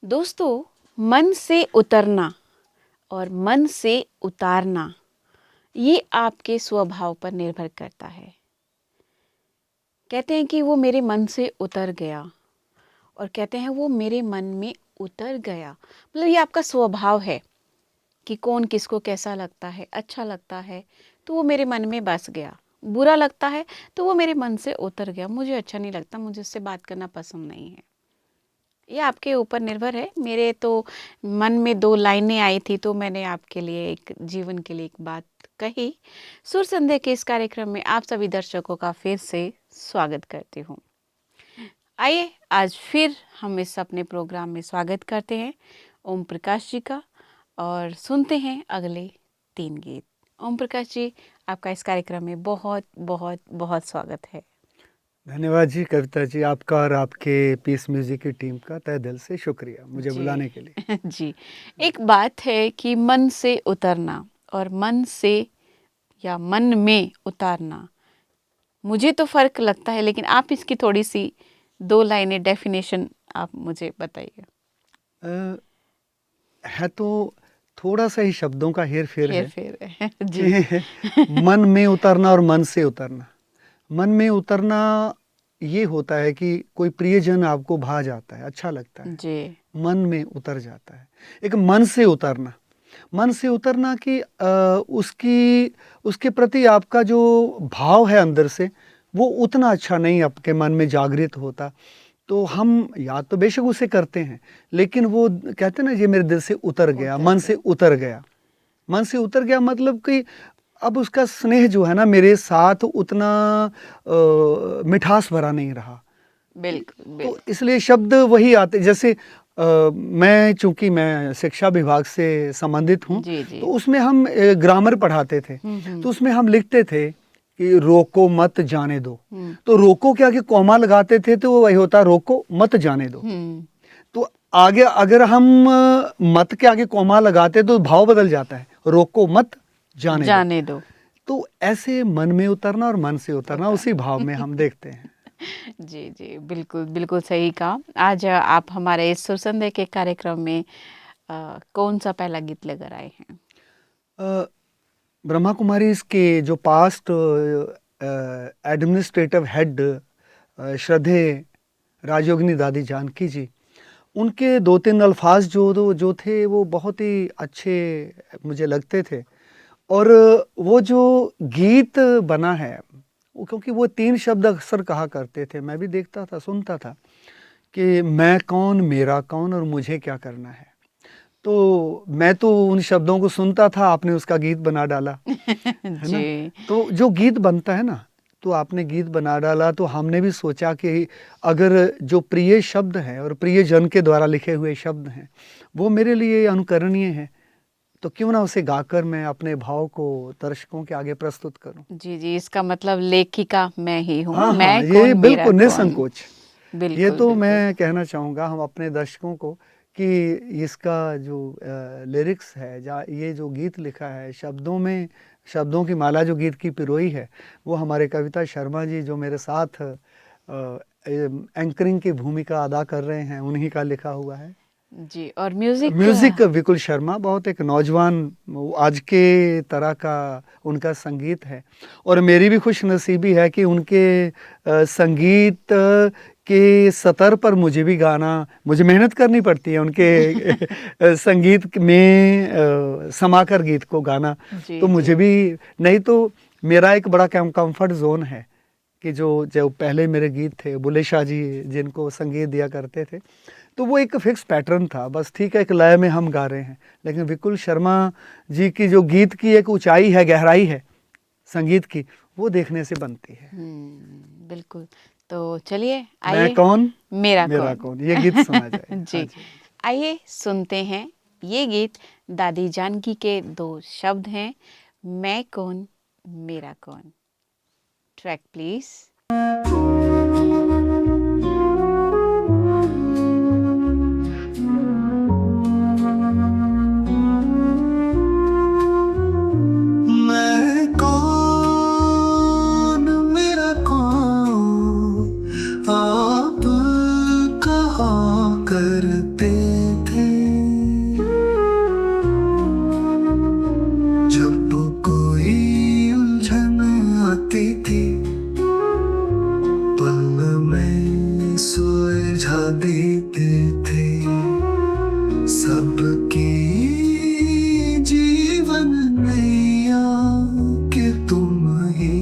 दोस्तों, मन से उतरना और मन से उतारना ये आपके स्वभाव पर निर्भर करता है। कहते हैं कि वो मेरे मन से उतर गया और कहते हैं वो मेरे मन में उतर गया। मतलब ये आपका स्वभाव है कि कौन किसको कैसा लगता है, अच्छा लगता है तो वो मेरे मन में बस गया, बुरा लगता है तो वो मेरे मन से उतर गया, मुझे अच्छा नहीं लगता, मुझे उससे बात करना पसंद नहीं है। ये आपके ऊपर निर्भर है। मेरे तो मन में दो लाइनें आई थी तो मैंने आपके लिए एक जीवन के लिए एक बात कही। सुर संध्या के इस कार्यक्रम में आप सभी दर्शकों का फिर से स्वागत करती हूँ। आइए आज फिर हम इस अपने प्रोग्राम में स्वागत करते हैं ओम प्रकाश जी का और सुनते हैं अगले 3 गीत। ओम प्रकाश जी, आपका इस कार्यक्रम में बहुत बहुत बहुत स्वागत है। धन्यवाद जी कविता जी, आपका और आपके पीस म्यूजिक की टीम का तहे दिल से शुक्रिया मुझे बुलाने के लिए। जी, एक बात है कि मन से उतरना और मन से या मन में उतारना, मुझे तो फर्क लगता है, लेकिन आप इसकी थोड़ी सी 2 लाइनें डेफिनेशन आप मुझे बताइए। है तो थोड़ा सा ही शब्दों का हेर फेर हेर है फेर है जी। कि मन में उतरना और मन से उतरना। मन में उतरना ये होता है कि कोई प्रियजन आपको भा जाता है, अच्छा लगता है, जी मन में उतर जाता है। एक मन से उतरना, मन से उतरना कि उसके प्रति आपका जो भाव है अंदर से वो उतना अच्छा नहीं आपके मन में जागृत होता। तो हम याद तो बेशक उसे करते हैं, लेकिन वो कहते हैं ना, ये मेरे दिल से उतर गया, मन से उतर गया। मन से उतर गया मतलब कि अब उसका स्नेह जो है ना मेरे साथ उतना मिठास भरा नहीं रहा। बिल्कुल तो बिल्कुल। इसलिए शब्द वही आते, जैसे मैं चूंकि मैं शिक्षा विभाग से संबंधित हूँ, जी जी। तो उसमें हम ग्रामर पढ़ाते थे। तो उसमें हम लिखते थे कि रोको मत जाने दो। तो रोको के आगे कॉमा लगाते थे तो वही होता रोको मत जाने दो। तो आगे अगर हम मत के आगे कॉमा लगाते तो भाव बदल जाता है, रोको मत जाने दो। तो ऐसे मन में उतरना और मन से उतरना उसी भाव में हम देखते हैं। जी जी, बिल्कुल बिल्कुल सही कहा। आज आप हमारे इस सुर संध्या के कार्यक्रम में कौन सा पहला गीत लेकर आए हैं? ब्रह्मा कुमारी इसके जो पास्ट एडमिनिस्ट्रेटिव हेड श्रद्धे राजयोगिनी दादी जानकी जी, उनके 2-3 अल्फाज जो थे वो बहुत ही अच्छे मुझे लगते थे। और वो जो गीत बना है, क्योंकि वो 3 शब्द अक्सर कहा करते थे, मैं भी देखता था, सुनता था कि मैं कौन, मेरा कौन और मुझे क्या करना है। तो मैं तो उन शब्दों को सुनता था, आपने उसका गीत बना डाला है ना। तो जो गीत बनता है ना, तो आपने गीत बना डाला, तो हमने भी सोचा कि अगर जो प्रिय शब्द हैं और प्रियजन के द्वारा लिखे हुए शब्द हैं वो मेरे लिए अनुकरणीय हैं, तो क्यों ना उसे गाकर मैं अपने भाव को दर्शकों के आगे प्रस्तुत करूं। जी जी, इसका मतलब लेखिका मैं ही हूँ। हाँ हाँ, मैं ये कौन, मेरा बिल्कुल कौन। निसंकोच। ये बिल्कुल तो बिल्कुल। मैं कहना चाहूँगा हम अपने दर्शकों को कि इसका जो लिरिक्स है, ये जो गीत लिखा है, शब्दों की माला जो गीत की पिरोई है, वो हमारे कविता शर्मा जी जो मेरे साथ एंकरिंग की भूमिका अदा कर रहे हैं, उन्हीं का लिखा हुआ है। जी, और म्यूजिक म्यूजिक विकुल शर्मा, बहुत एक नौजवान आज के तरह का उनका संगीत है। और मेरी भी खुश नसीबी है कि उनके संगीत के सतर पर मुझे भी गाना, मुझे मेहनत करनी पड़ती है उनके संगीत में समाकर गीत को गाना। तो मुझे भी, नहीं तो मेरा एक बड़ा कंफर्ट जोन है कि जो पहले मेरे गीत थे, बुल्ले शाह जी जिनको संगीत दिया करते थे, तो वो एक फिक्स पैटर्न था, बस ठीक है, एक लय में हम गा रहे हैं। लेकिन विकुल शर्मा जी की जो गीत की एक ऊंचाई है, गहराई है संगीत की, वो देखने से बनती है। बिल्कुल। तो चलिए, मैं आइए कौन, मेरा कौन, ये गीत सुना जाए। हाँ जी, जी। आइए सुनते हैं ये गीत। दादी जानकी के 2 शब्द हैं, मैं कौन, मेरा कौन। Track please. मैं कौन, मेरा कौन, आप कहा करते सबकी जीवन नैया कि तुम ही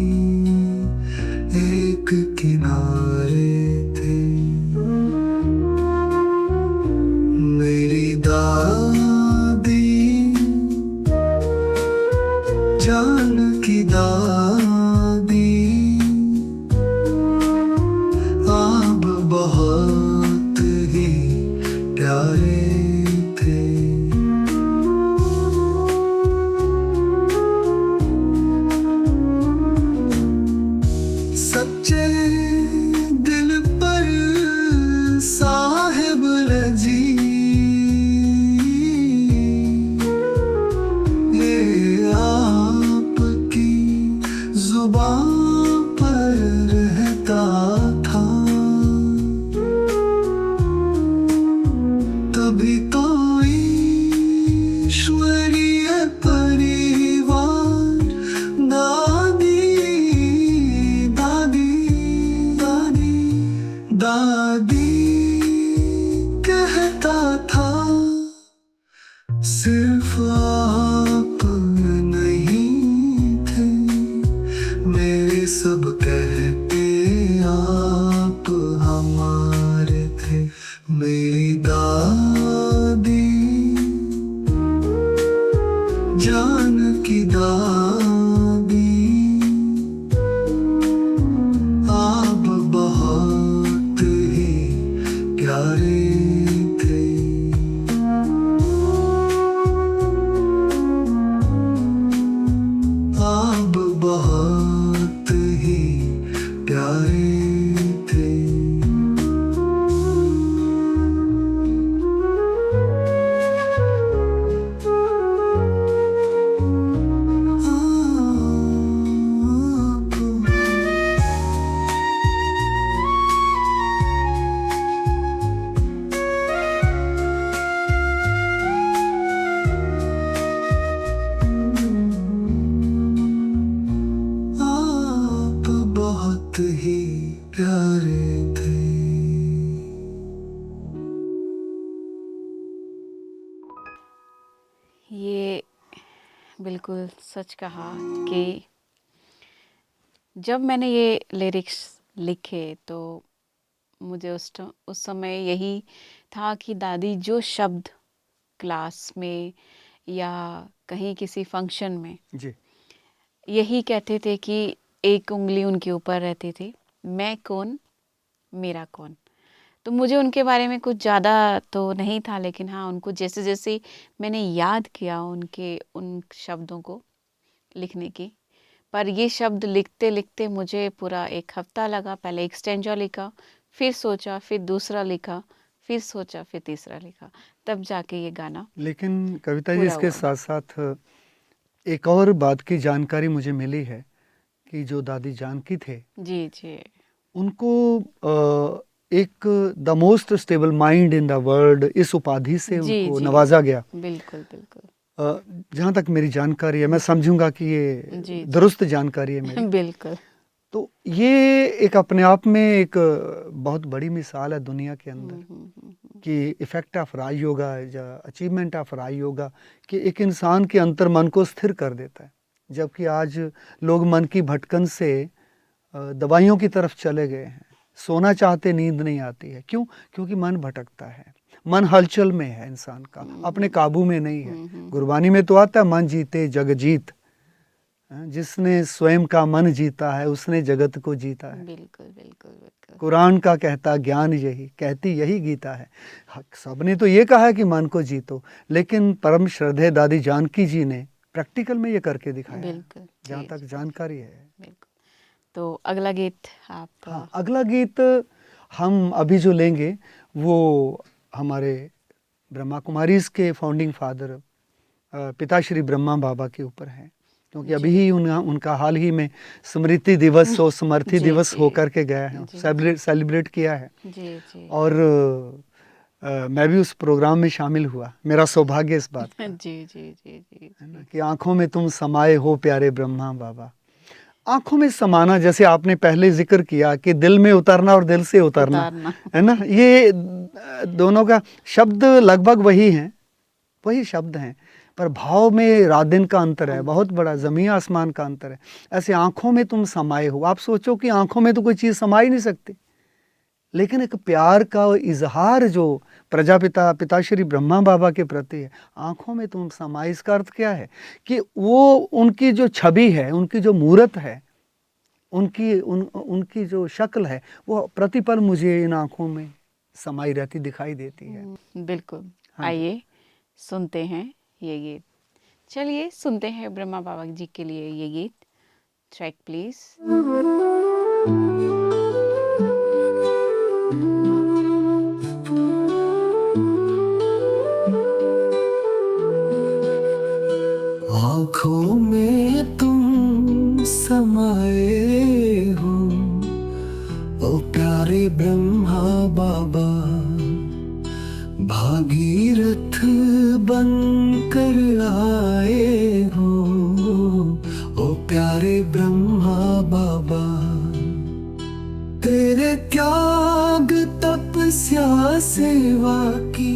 एक किनारे थे। मेरी दादी जान की दादी आप बहुत ही प्यारे थे। सच्चे दिल पर साहिब लजी ये आपकी जुबान पर रहता था। तभी तो ईश्वरीय परिवार दादी दादी दादी दादी कहता था। सिर्फ आप नहीं थे मेरे सब कहते आप हमारे थे। मेरी दादी जान की दादी आप बहुत ही प्यारे थे। आप बहुत ही प्यारे थे। आप बहुत ही प्यारे थे। ये बिल्कुल सच कहा कि जब मैंने ये लिरिक्स लिखे तो मुझे उस समय यही था कि दादी जो शब्द क्लास में या कहीं किसी फंक्शन में जी यही कहते थे कि एक उंगली उनके ऊपर रहती थी, मैं कौन मेरा कौन। तो मुझे उनके बारे में कुछ ज़्यादा तो नहीं था, लेकिन हाँ उनको जैसे जैसे मैंने याद किया उनके उन शब्दों को लिखने की, पर ये शब्द लिखते लिखते मुझे पूरा एक हफ्ता लगा। पहले एक स्टेंजा लिखा, फिर सोचा, फिर दूसरा लिखा, फिर सोचा, फिर तीसरा लिखा, तब जाके ये गाना लेकिन कविता जी पूरा इसके हुआ। साथ साथ एक और बात की जानकारी मुझे मिली है कि जो दादी जानकी थे जी जी उनको एक the most stable mind in the world इस उपाधि से जी उनको जी नवाजा गया। बिल्कुल बिल्कुल जहाँ तक मेरी जानकारी है, मैं समझूंगा कि ये जी जी दुरुस्त जानकारी है मेरी। बिल्कुल तो ये एक अपने आप में एक बहुत बड़ी मिसाल है दुनिया के अंदर कि इफेक्ट ऑफ राय योगा या अचीवमेंट ऑफ राय योगा कि एक इंसान के अंतर मन को स्थिर कर देता है। जबकि आज लोग मन की भटकन से दवाइयों की तरफ चले गए हैं, सोना चाहते नींद नहीं आती है। क्यों? क्योंकि मन भटकता है, मन हलचल में है, इंसान का अपने काबू में नहीं है। गुरबानी में तो आता है मन जीते जग जीत, जिसने स्वयं का मन जीता है उसने जगत को जीता है। बिल्कुल बिल्कुल बिल्कुल कुरान का कहता ज्ञान यही कहती यही गीता है। सबने तो ये कहा है कि मन को जीतो, लेकिन परम श्रद्धेय दादी जानकी जी ने प्रैक्टिकल में ये करके दिखाया है, बिल्कुल जहाँ जी तक जी जानकारी है। बिल्कुल। तो अगला गीत आप हाँ, अगला गीत हम अभी जो लेंगे वो हमारे ब्रह्मा कुमारीज के फाउंडिंग फादर पिताश्री ब्रह्मा बाबा के ऊपर है, क्योंकि अभी ही उनका हाल ही में स्मृति दिवस और स्मृति जी, दिवस जी। होकर के गया है, जी, सेलिब्रेट किया है। जी जी और मैं भी उस प्रोग्राम में शामिल हुआ। मेरा सौभाग्य इस बात का जी जी जी जी है ना कि आंखों में तुम समाये हो प्यारे ब्रह्मा बाबा। आंखों में समाना, जैसे आपने पहले जिक्र किया कि दिल में उतरना और दिल से उतरना, उतारना। है ना, ये दोनों का शब्द लगभग वही हैं, वही शब्द हैं, पर भाव में रात दिन का अंतर है, बहुत बड़ा ज़मीन आसमान का अंतर है। ऐसे आंखों में तुम समाये हो, आप सोचो कि आंखों में तो कोई चीज़ समा ही नहीं सकती, लेकिन एक प्यार का इजहार जो प्रजापिता पिताश्री ब्रह्मा बाबा के प्रति है, आंखों में तुम समाये, इसका अर्थ क्या है कि वो उनकी जो छवि है, उनकी जो मूरत है, उनकी जो शक्ल है, वो प्रतिपल मुझे इन आंखों में समाई रहती दिखाई देती है। बिल्कुल। हाँ जी। आइए सुनते हैं ये गीत। चलिए सुनते हैं ब्रह्मा बाबा जी के लिए ये गीत। Track please. आँखों में तुम समाये हो, ओ प्यारे ब्रह्मा बाबा, भागीरथ बन कर आए हो, ओ प्यारे ब्रह्मा बाबा। तेरे त्याग तपस्या सेवा की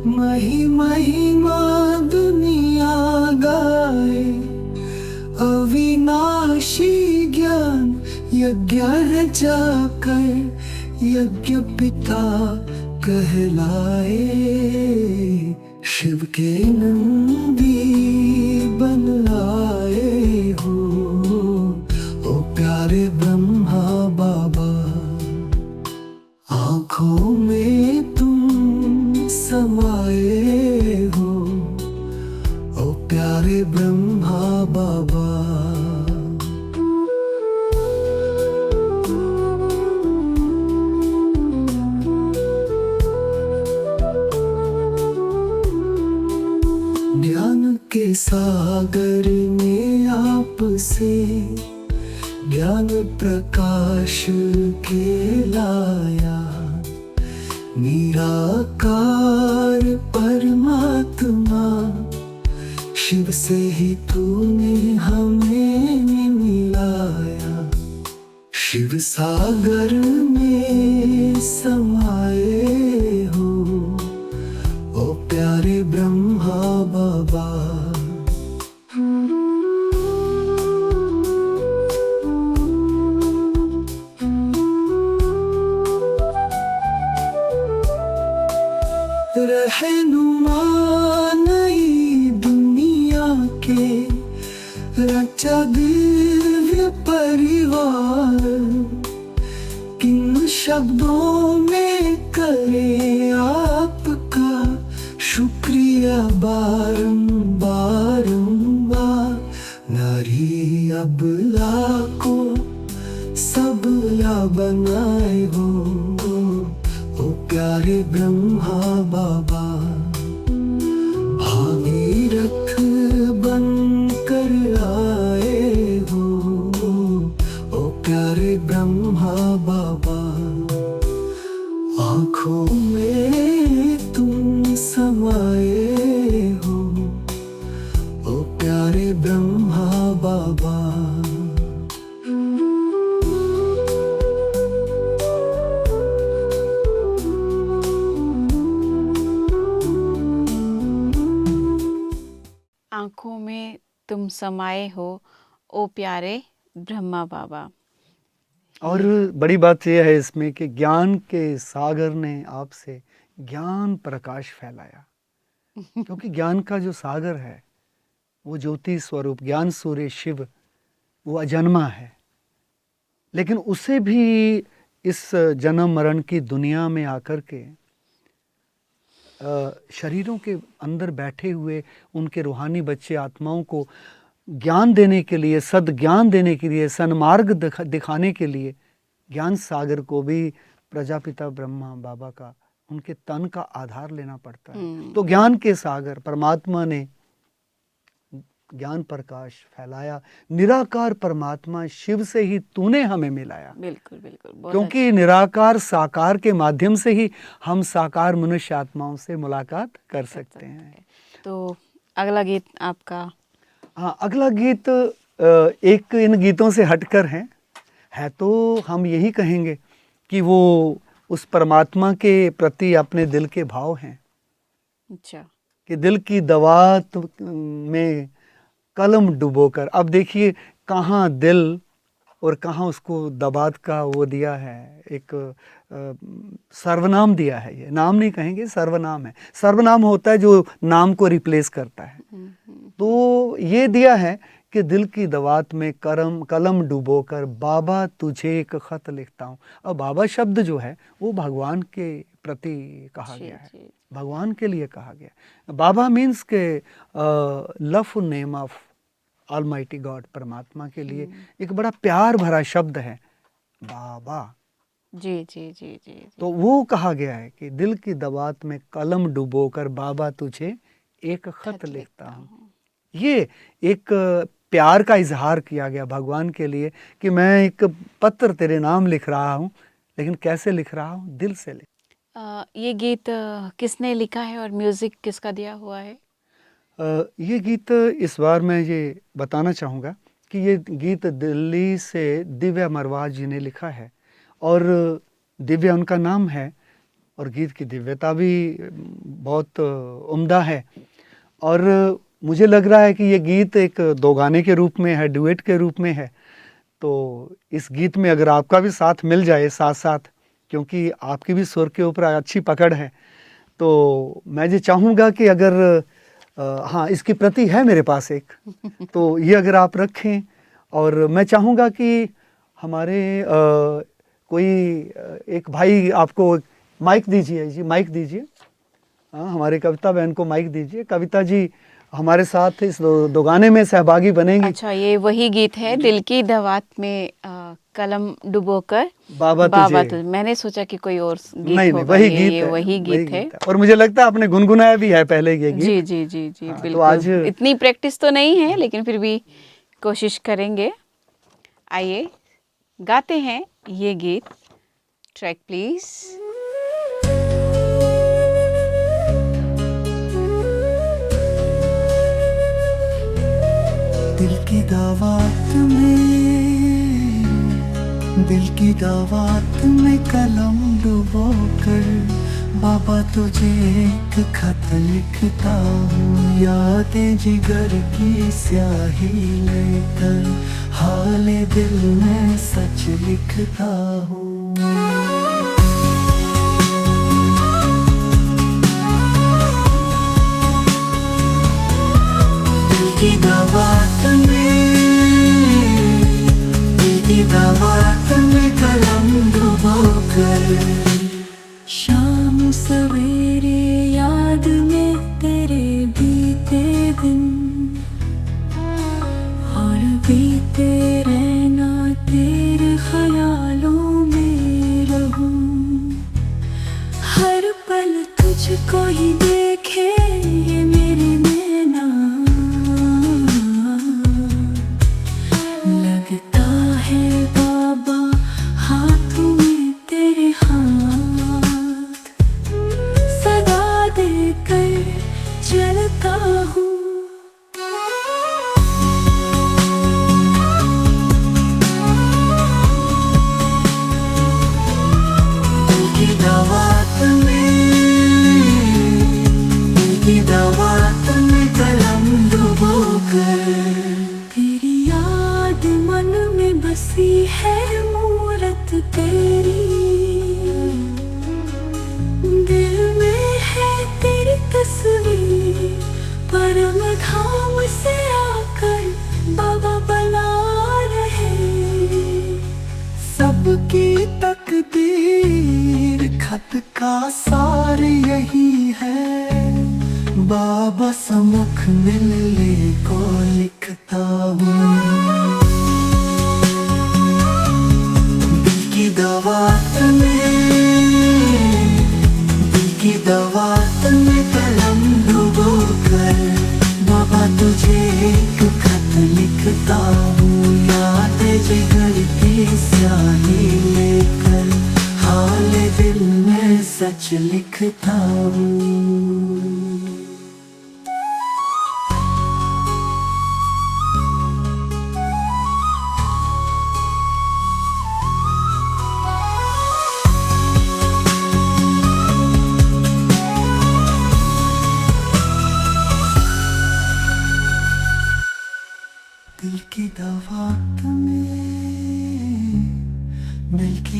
महिमा दुनिया गाए। अविनाशी ज्ञान यज्ञ जाकर यज्ञ पिता कहलाए। शिव के नंदी बन आए हो, ओ प्यारे ब्रह्मा बाबा। आँखों में तुम समाये हो, ओ प्यारे ब्रह्मा बाबा। ज्ञान के सागर में आपसे ज्ञान प्रकाश के लाया। निराकार परमात्मा शिव से ही तूने हमें मिलाया। शिव सागर में समाये हो, ओ प्यारे ब्रह्मा बाबा। रहनुमा नई दुनिया के रचा दिव्य परिवार। किन शब्दों में करे आपका शुक्रिया बारंबार। नारी अबला को सबला बनाए हो, ओ प्यारे ब्रह्मा बाबा। भागीरथ बन कर आए हो, ओ प्यारे ब्रह्मा बाबा। आँखों में तुम समाये हो, ओ प्यारे ब्रह्मा बाबा। आंखों में तुम समाये हो, ओ प्यारे ब्रह्मा बाबा। और बड़ी बात यह है इसमें कि ज्ञान के सागर ने आपसे ज्ञान प्रकाश फैलाया, क्योंकि ज्ञान का जो सागर है वो ज्योति स्वरूप ज्ञान सूर्य शिव, वो अजन्मा है, लेकिन उसे भी इस जन्म मरण की दुनिया में आकर के शरीरों के अंदर बैठे हुए उनके रूहानी बच्चे आत्माओं को ज्ञान देने के लिए, सद्ज्ञान देने के लिए, सन्मार्ग दिखाने के लिए ज्ञान सागर को भी प्रजापिता ब्रह्मा बाबा का, उनके तन का आधार लेना पड़ता है। तो ज्ञान के सागर परमात्मा ने ज्ञान प्रकाश फैलाया। निराकार परमात्मा शिव से ही तूने हमें मिलाया। बिल्कुल बिल्कुल, बहुत क्योंकि निराकार साकार के माध्यम से ही हम साकार मनुष्य आत्माओं से मुलाकात कर सकते हैं। तो अगला गीत आपका। हाँ, अगला गीत एक इन गीतों से हटकर हैं, है तो हम यही कहेंगे कि वो उस परमात्मा के प्रति अपने दिल के भाव हैं अच्छा। कि दिल की दवात में कलम डुबोकर, अब देखिए कहाँ दिल और कहाँ उसको दबात का वो दिया है, एक सर्वनाम दिया है, ये नाम नहीं कहेंगे, सर्वनाम है। सर्वनाम होता है जो नाम को रिप्लेस करता है। तो ये दिया है कि दिल की दवात में कलम डुबोकर बाबा तुझे एक खत लिखता हूँ। अब बाबा शब्द जो है वो भगवान के प्रति कहा जी, गया है, जी। भगवान के लिए कहा गया है। बाबा मीन्स के love name of almighty God, परमात्मा के लिए एक बड़ा प्यार भरा शब्द है बाबा। जी, जी, जी, जी, जी। तो वो कहा गया है कि दिल की दवात में कलम डुबोकर बाबा तुझे एक खत लिखता हूँ। ये एक प्यार का इजहार किया गया भगवान के लिए कि मैं एक पत्र तेरे नाम लिख रहा हूँ, लेकिन कैसे लिख रहा हूँ, दिल से लिख। ये गीत किसने लिखा है और म्यूजिक किसका दिया हुआ है? ये गीत इस बार मैं ये बताना चाहूँगा कि ये गीत दिल्ली से दिव्या मरवाज जी ने लिखा है, और दिव्या उनका नाम है, और गीत की दिव्यता भी बहुत उम्दा है। और मुझे लग रहा है कि ये गीत एक दो गाने के रूप में है, डुएट के रूप में है। तो इस गीत में अगर आपका भी साथ मिल जाए साथ साथ, क्योंकि आपकी भी सुर के ऊपर अच्छी पकड़ है, तो मैं ये चाहूँगा कि अगर हाँ, इसकी प्रति है मेरे पास एक, तो ये अगर आप रखें, और मैं चाहूँगा कि हमारे कोई एक भाई आपको माइक दीजिए जी, माइक दीजिए। हाँ, हमारे कविता बहन को माइक दीजिए। कविता जी हमारे साथ इस दो गाने में सहभागी बनेंगी। अच्छा, ये वही गीत है दिल की दवात में कलम डुबोकर बाबा तुझे। मैंने सोचा कि कोई और गीत नहीं होगा। वही ये गीत है, वही गीत है। और मुझे लगता है आपने गुनगुनाया भी है पहले ये गीत। जी, जी, जी, जी, हाँ, तो बिल्कुल। आज इतनी प्रैक्टिस तो नहीं है, लेकिन फिर भी कोशिश करेंगे। आइए गाते हैं ये गीत। Track please. दिल की दावत में, दिल की दावत में कलम डुबो कर बाबा तुझे एक खत लिखता हूँ। यादें जिगर की स्याही लेकर हाल दिल में सच लिखता हूँ। की दावत में, की दावत में कलम डुबोकर शाम सवेरे याद में तेरे बीते दिन, और बीते रहना तेरे ख्यालों में रहूं। हर पल तुझको ही देखे ये मेरे नैना, लगता है बाबा हाथों में तेरे हाथ, सदा देकर चलता हूँ। दिल की दावत में, दिल की दावत में कलम डुबोकर तेरी याद मन में बसी है मूरत तेरी, दिल में है तेरी तस्वीर, परम धाम से आकर बाबा बना रहे सबकी तकदीर। खत का सार यही है, बाबा सम्मुख मिलने को लिखता हूँ। दिल की दावत में, दिल की दावत में कलम डुबोकर बाबा तुझे एक खत लिखता हूँ। याद जिगर की स्याही लेकर हाल दिल में सच लिखता हूँ। की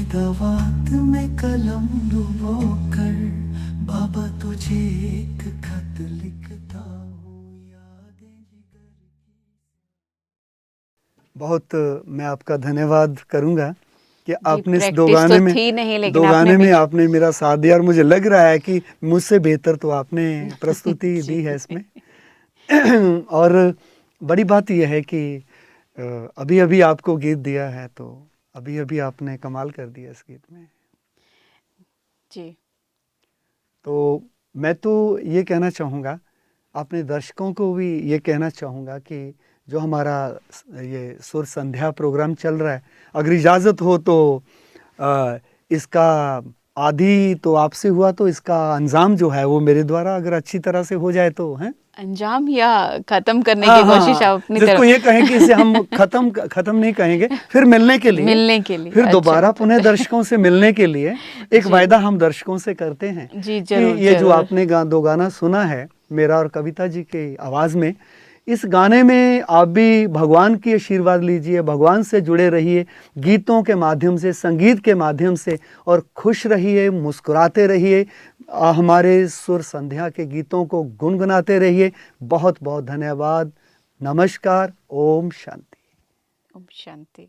दवात में कलम डुबो कर बाबा तुझे एक खत लिखता हूँ यादें जिगर की। बहुत मैं आपका धन्यवाद करूँगा कि जी, आपने इस प्रैक्टिस तो थी नहीं, लेकिन दो आपने गाने में भी आपने मेरा साथ दिया और मुझे लग रहा है कि मुझसे बेहतर तो आपने प्रस्तुति जी। दी है इसमें। और बड़ी बात यह है कि अभी-अभी आपको गीत दिया है, तो अभी-अभी आपने कमाल कर दिया इस गीत में। जी। तो मैं तो ये कहना चाहूँगा, अपने दर्शकों को भी ये कहना चाहूँगा कि जो हमारा ये सुर संध्या प्रोग्राम चल रहा है, अगर इजाज़त हो तो इसका आदि तो आपसे हुआ, तो इसका अंजाम जो है वो मेरे द्वारा अगर अच्छी तरह से हो जाए तो, हैं? अंजाम या खत्म करने हाँ, की कोशिश हाँ, आप अपनी जिसको तरफ ये कहें कि इसे हम खत्म नहीं कहेंगे, फिर मिलने के लिए, मिलने के लिए। फिर अच्छा। दोबारा पुनः दर्शकों से मिलने के लिए एक जी। वायदा हम दर्शकों से करते हैं जी, कि ज़रूर, ये जो ज़रूर। आपने दो गाना सुना है मेरा और कविता जी की आवाज़ में, इस गाने में आप भी भगवान की आशीर्वाद लीजिए, भगवान से जुड़े रहिए, गीतों के माध्यम से, संगीत के माध्यम से, और खुश रहिए, मुस्कुराते रहिए, हमारे सुर संध्या के गीतों को गुनगुनाते रहिए। बहुत बहुत धन्यवाद। नमस्कार। ओम शांति। ओम शांति।